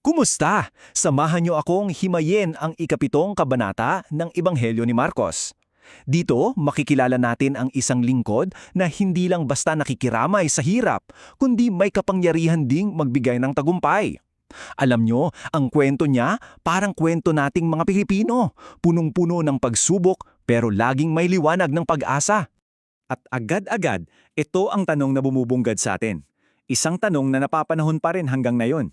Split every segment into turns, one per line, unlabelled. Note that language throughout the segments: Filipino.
Kumusta? Samahan niyo akong himayin ang ikapitong kabanata ng Ebanghelyo ni Marcos. Dito, makikilala natin ang isang lingkod na hindi lang basta nakikiramay sa hirap, kundi may kapangyarihan ding magbigay ng tagumpay. Alam nyo, ang kwento niya parang kwento nating mga Pilipino, punong-puno ng pagsubok pero laging may liwanag ng pag-asa. At agad-agad, ito ang tanong na bumubunggad sa atin. Isang tanong na napapanahon pa rin hanggang ngayon.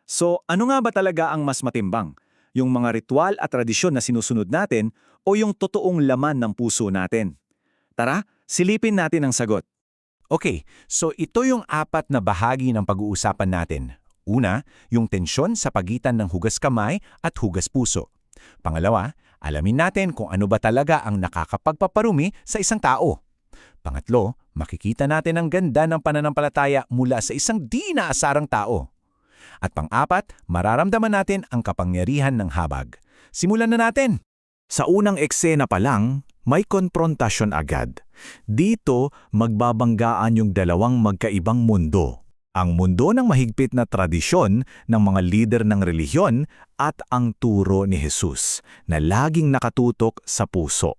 So, ano nga ba talaga ang mas matimbang? Yung mga ritual at tradisyon na sinusunod natin o yung totoong laman ng puso natin? Tara, silipin natin ang sagot.
Okay, so ito yung apat na bahagi ng pag-uusapan natin. Una, yung tensyon sa pagitan ng hugas kamay at hugas puso. Pangalawa, alamin natin kung ano ba talaga ang nakakapagpaparumi sa isang tao. Pangatlo, makikita natin ang ganda ng pananampalataya mula sa isang di inaasarang tao. At pang-apat, mararamdaman natin ang kapangyarihan ng habag. Simulan na natin!
Sa unang eksena pa lang, may konfrontasyon agad. Dito, magbabanggaan yung dalawang magkaibang mundo. Ang mundo ng mahigpit na tradisyon ng mga lider ng relihiyon at ang turo ni Jesus na laging nakatutok sa puso.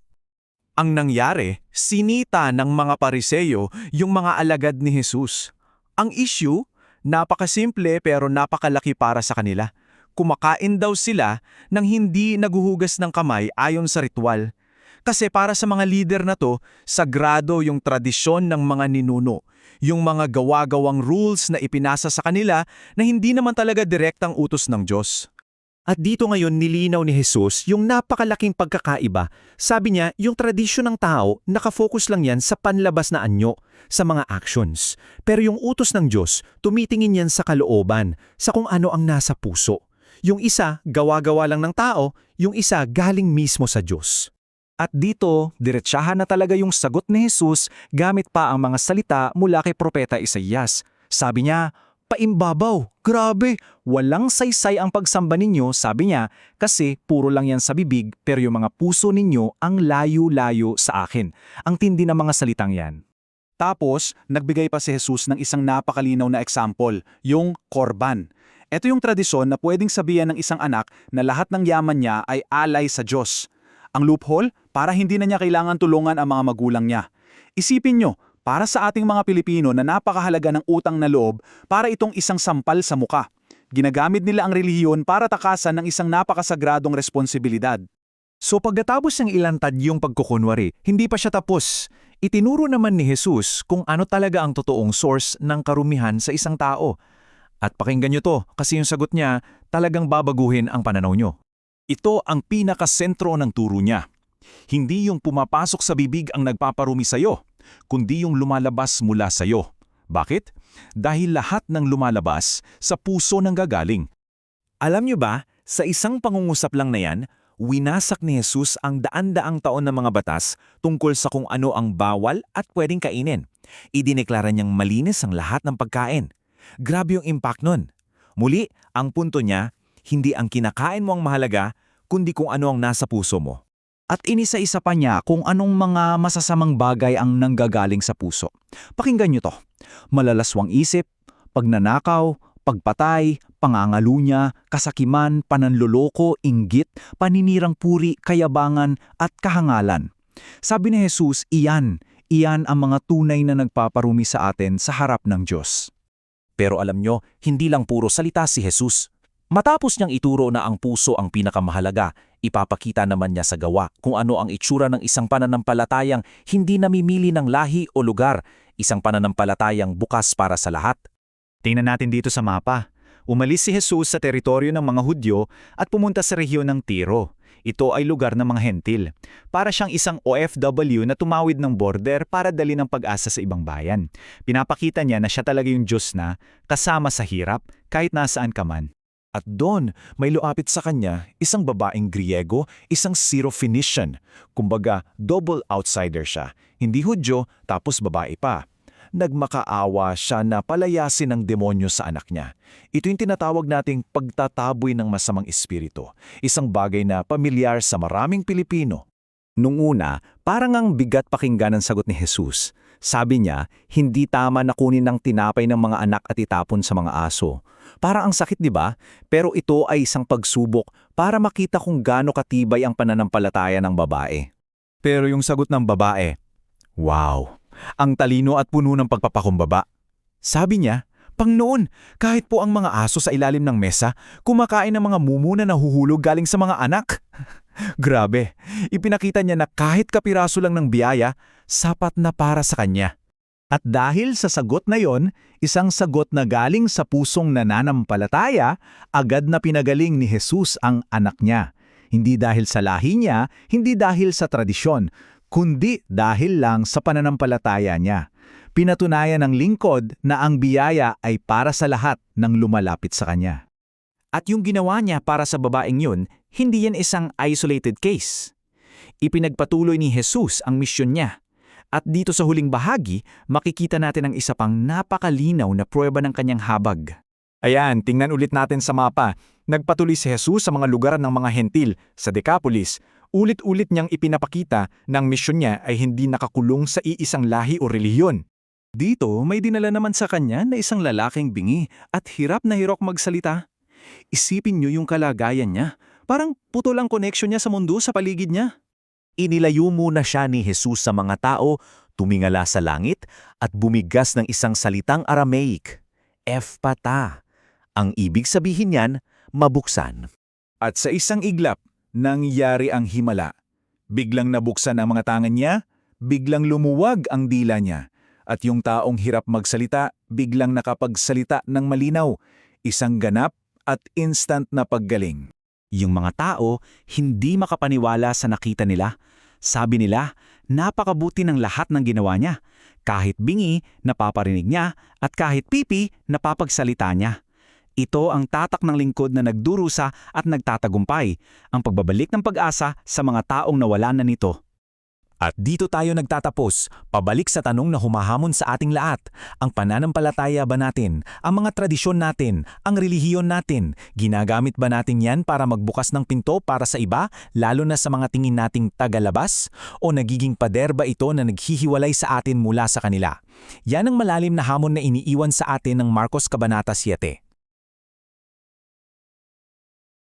Ang nangyari, sinita ng mga Pariseyo yung mga alagad ni Jesus. Ang issue, napakasimple pero napakalaki para sa kanila. Kumakain daw sila nang hindi naguhugas ng kamay ayon sa ritual. Kasi para sa mga lider na to, sagrado yung tradisyon ng mga ninuno. Yung mga gawa-gawang rules na ipinasa sa kanila na hindi naman talaga direktang utos ng Diyos.
At dito ngayon nilinaw ni Jesus yung napakalaking pagkakaiba. Sabi niya, yung tradisyon ng tao, nakafocus lang yan sa panlabas na anyo, sa mga actions. Pero yung utos ng Diyos, tumitingin yan sa kalooban, sa kung ano ang nasa puso. Yung isa, gawa-gawa lang ng tao, yung isa galing mismo sa Diyos. At dito, diretsahan na talaga yung sagot ni Jesus gamit pa ang mga salita mula kay Propeta Isaías. Sabi niya, "Paimbabaw, grabe, walang saysay ang pagsamba ninyo," sabi niya, "kasi puro lang yan sa bibig pero yung mga puso ninyo ang layo-layo sa akin." Ang tindi ng mga salitang yan.
Tapos, nagbigay pa si Jesus ng isang napakalinaw na example, yung korban. Ito yung tradisyon na pwedeng sabihan ng isang anak na lahat ng yaman niya ay alay sa Diyos. Ang loophole, para hindi na niya kailangan tulungan ang mga magulang niya. Isipin nyo, para sa ating mga Pilipino na napakahalaga ng utang na loob para itong isang sampal sa muka. Ginagamit nila ang relihiyon para takasan ng isang napakasagradong responsibilidad.
So pagkatapos ng ilantad yung pagkukunwari, hindi pa siya tapos. Itinuro naman ni Jesus kung ano talaga ang totoong source ng karumihan sa isang tao. At pakinggan nyo to kasi yung sagot niya talagang babaguhin ang pananaw nyo. Ito ang pinakasentro ng turo niya. Hindi yung pumapasok sa bibig ang nagpaparumi sa'yo, kundi yung lumalabas mula sa'yo. Bakit? Dahil lahat ng lumalabas sa puso ng gagaling. Alam nyo ba, sa isang pangungusap lang na yan, winasak ni Jesus ang daan-daang taon ng mga batas tungkol sa kung ano ang bawal at pwedeng kainin. Idineklara niyang malinis ang lahat ng pagkain. Grabe yung impact nun. Muli, ang punto niya, hindi ang kinakain mo ang mahalaga, kundi kung ano ang nasa puso mo.
At inisa-isa pa niya kung anong mga masasamang bagay ang nanggagaling sa puso. Pakinggan niyo to. Malalaswang isip, pagnanakaw, pagpatay, pangangalunya, kasakiman, pananloloko, inggit, paninirang puri, kayabangan, at kahangalan. Sabi ni Jesus, iyan ang mga tunay na nagpaparumi sa atin sa harap ng Diyos.
Pero alam nyo, hindi lang puro salita si Jesus. Matapos niyang ituro na ang puso ang pinakamahalaga, ipapakita naman niya sa gawa kung ano ang itsura ng isang pananampalatayang hindi namimili ng lahi o lugar, isang pananampalatayang bukas para sa lahat.
Tingnan natin dito sa mapa. Umalis si Jesus sa teritoryo ng mga Hudyo at pumunta sa rehiyon ng Tiro. Ito ay lugar ng mga hentil. Para siyang isang OFW na tumawid ng border para dali ng pag-asa sa ibang bayan. Pinapakita niya na siya talaga yung Diyos na kasama sa hirap kahit nasaan ka man.
At doon, may luapit sa kanya isang babaeng Griego, isang Syro-Phoenician. Kumbaga, double outsider siya. Hindi Hudyo, tapos babae pa. Nagmakaawa siya na palayasin ng demonyo sa anak niya. Ito yung tinatawag nating pagtataboy ng masamang espiritu. Isang bagay na pamilyar sa maraming Pilipino.
Nung una, parang ang bigat pakinggan ang sagot ni Jesus. Sabi niya, hindi tama na kunin ng tinapay ng mga anak at itapon sa mga aso. Parang ang sakit, di ba? Pero ito ay isang pagsubok para makita kung gaano katibay ang pananampalataya ng babae.
Pero yung sagot ng babae, wow, ang talino at puno ng pagpapakumbaba. Sabi niya, Pangnoon, kahit po ang mga aso sa ilalim ng mesa, kumakain ng mga mumu na nahuhulog galing sa mga anak. Grabe, ipinakita niya na kahit kapiraso lang ng biyaya, sapat na para sa kanya.
At dahil sa sagot na yon, isang sagot na galing sa pusong nananampalataya, agad na pinagaling ni Jesus ang anak niya. Hindi dahil sa lahi niya, hindi dahil sa tradisyon, kundi dahil lang sa pananampalataya niya. Pinatunayan ng lingkod na ang biyaya ay para sa lahat ng lumalapit sa kanya.
At yung ginawa niya para sa babaeng yun, hindi yan isang isolated case. Ipinagpatuloy ni Jesus ang misyon niya. At dito sa huling bahagi, makikita natin ang isa pang napakalinaw na pruweba ng kanyang habag.
Ayan, tingnan ulit natin sa mapa. Nagpatuloy si Jesus sa mga lugar ng mga hentil, sa Decapolis. Ulit-ulit niyang ipinapakita na ang misyon niya ay hindi nakakulong sa iisang lahi o relihiyon.
Dito, may dinala naman sa kanya na isang lalaking bingi at hirap na hirok magsalita. Isipin niyo yung kalagayan niya. Parang putol ang connection niya sa mundo sa paligid niya.
Inilayo muna siya ni Jesus sa mga tao, tumingala sa langit, at bumigas ng isang salitang Aramaic, Ephphatha. Ang ibig sabihin niyan, mabuksan.
At sa isang iglap, nangyari ang himala. Biglang nabuksan ang mga tangan niya, biglang lumuwag ang dila niya. At yung taong hirap magsalita, biglang nakapagsalita ng malinaw, isang ganap at instant na paggaling.
Yung mga tao, hindi makapaniwala sa nakita nila. Sabi nila, napakabuti ng lahat ng ginawa niya. Kahit bingi, napaparinig niya, at kahit pipi, napapagsalita niya. Ito ang tatak ng lingkod na nagdurusa at nagtatagumpay, ang pagbabalik ng pag-asa sa mga taong nawalan na nito.
At dito tayo nagtatapos, pabalik sa tanong na humahamon sa ating lahat. Ang pananampalataya ba natin, ang mga tradisyon natin, ang relihiyon natin, ginagamit ba natin yan para magbukas ng pinto para sa iba, lalo na sa mga tingin nating tagalabas? O nagiging pader ba ito na naghihiwalay sa atin mula sa kanila? Yan ang malalim na hamon na iniiwan sa atin ng Marcos Kabanata 7.